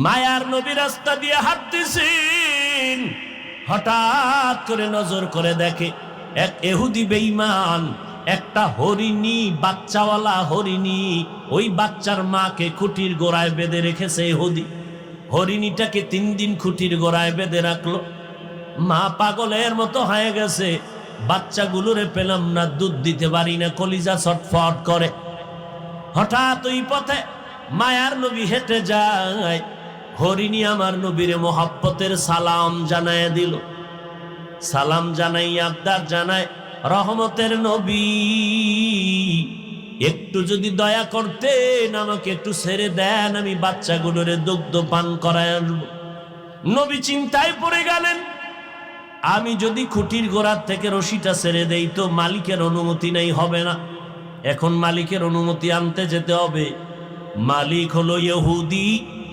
মায়ার নবী রাস্তা দিয়ে হাঁটতেছেন, হঠাৎ করে নজর করে দেখে এক ইহুদি বেঈমান একটা হরিণী, বাচ্চাওয়ালা হরিণী, ওই বাচ্চার মাকে খুঁটির গোড়ায় বেঁধে রেখেছে ইহুদি। হরিণীটাকে 3 দিন খুঁটির গোড়ায় বেঁধে রাখলো। মা পাগলের মতো হয়ে গেছে, বাচ্চাগুলোরে পেলাম না, দুধ দিতে পারি না, কলিজা ছটফট করে। হঠাৎ ওই পথে মায়ার নবী হেঁটে যায়, হরিণী আমার নবীরে মোহাব্বতের সালাম জানায় দিল। সালাম জানাই আবদার জানায়, রহমতের নবী একটু যদি দয়া করতেন, আমাকে একটু ছেড়ে দেন, আমি বাচ্চাগুলোরে দুগ্ধ পান করায় আসবো। নবী চিন্তায় পড়ে গেলেন, আমি যদি খুঁটির গোড়ার থেকে রশিটা ছেড়ে দেই তো মালিকের অনুমতি নেই, হবে না। এখন মালিকের অনুমতি আনতে যেতে হবে। মালিক হলো ইহুদি,